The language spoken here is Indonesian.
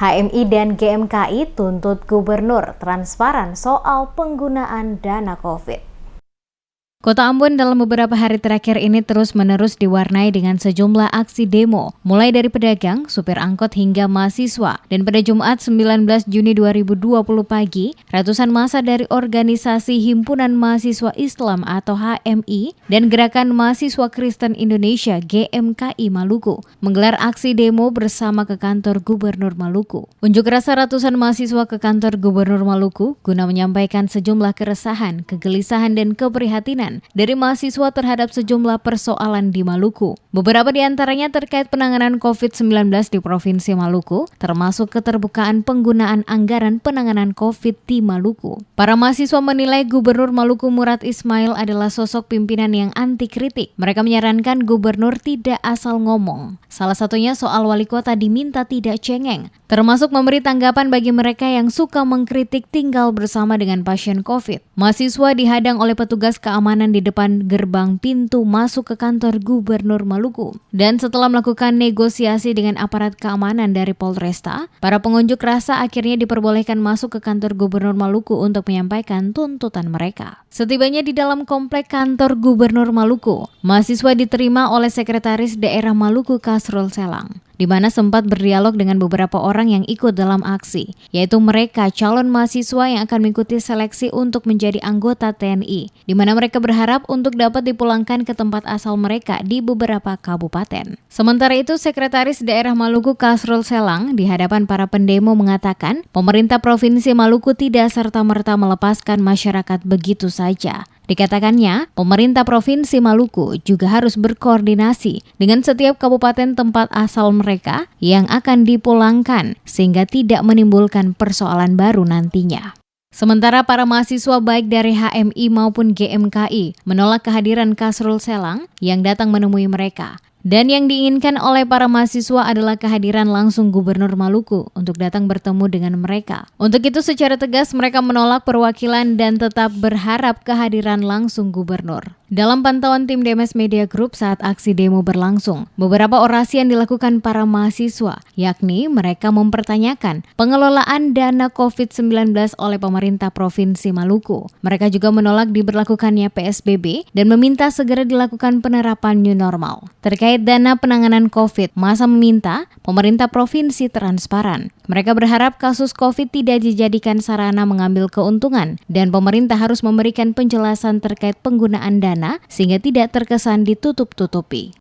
HMI dan GMKI tuntut gubernur transparan soal penggunaan dana COVID. Kota Ambon dalam beberapa hari terakhir ini terus-menerus diwarnai dengan sejumlah aksi demo, mulai dari pedagang, supir angkot hingga mahasiswa. Dan pada Jumat 19 Juni 2020 pagi, ratusan massa dari organisasi Himpunan Mahasiswa Islam atau HMI dan Gerakan Mahasiswa Kristen Indonesia GMKI Maluku menggelar aksi demo bersama ke kantor Gubernur Maluku. Unjuk rasa ratusan mahasiswa ke kantor Gubernur Maluku guna menyampaikan sejumlah keresahan, kegelisahan, dan keprihatinan dari mahasiswa terhadap sejumlah persoalan di Maluku. Beberapa di antaranya terkait penanganan COVID-19 di Provinsi Maluku, termasuk keterbukaan penggunaan anggaran penanganan COVID di Maluku. Para mahasiswa menilai Gubernur Maluku Murad Ismail adalah sosok pimpinan yang anti kritik. Mereka menyarankan gubernur tidak asal ngomong. Salah satunya soal wali kota diminta tidak cengeng, termasuk memberi tanggapan bagi mereka yang suka mengkritik tinggal bersama dengan pasien COVID. Mahasiswa dihadang oleh petugas keamanan di depan gerbang pintu masuk ke kantor Gubernur Maluku. Dan setelah melakukan negosiasi dengan aparat keamanan dari Polresta, para pengunjuk rasa akhirnya diperbolehkan masuk ke kantor Gubernur Maluku untuk menyampaikan tuntutan mereka. Setibanya di dalam komplek kantor Gubernur Maluku, mahasiswa diterima oleh Sekretaris Daerah Maluku Kasrul Selang, di mana sempat berdialog dengan beberapa orang yang ikut dalam aksi, yaitu mereka calon mahasiswa yang akan mengikuti seleksi untuk menjadi anggota TNI, di mana mereka berharap untuk dapat dipulangkan ke tempat asal mereka di beberapa kabupaten. Sementara itu, Sekretaris Daerah Maluku Kasrul Selang di hadapan para pendemo mengatakan, pemerintah Provinsi Maluku tidak serta-merta melepaskan masyarakat begitu saja. Dikatakannya, pemerintah Provinsi Maluku juga harus berkoordinasi dengan setiap kabupaten tempat asal mereka yang akan dipulangkan sehingga tidak menimbulkan persoalan baru nantinya. Sementara para mahasiswa baik dari HMI maupun GMKI menolak kehadiran Kasrul Selang yang datang menemui mereka. Dan yang diinginkan oleh para mahasiswa adalah kehadiran langsung Gubernur Maluku untuk datang bertemu dengan mereka. Untuk itu secara tegas mereka menolak perwakilan dan tetap berharap kehadiran langsung Gubernur. Dalam pantauan tim Demes Media Group saat aksi demo berlangsung, beberapa orasi yang dilakukan para mahasiswa, yakni mereka mempertanyakan pengelolaan dana COVID-19 oleh pemerintah Provinsi Maluku. Mereka juga menolak diberlakukannya PSBB dan meminta segera dilakukan penerapan new normal. Terkait dana penanganan COVID, massa meminta pemerintah provinsi transparan. Mereka berharap kasus COVID tidak dijadikan sarana mengambil keuntungan dan pemerintah harus memberikan penjelasan terkait penggunaan dana sehingga tidak terkesan ditutup-tutupi.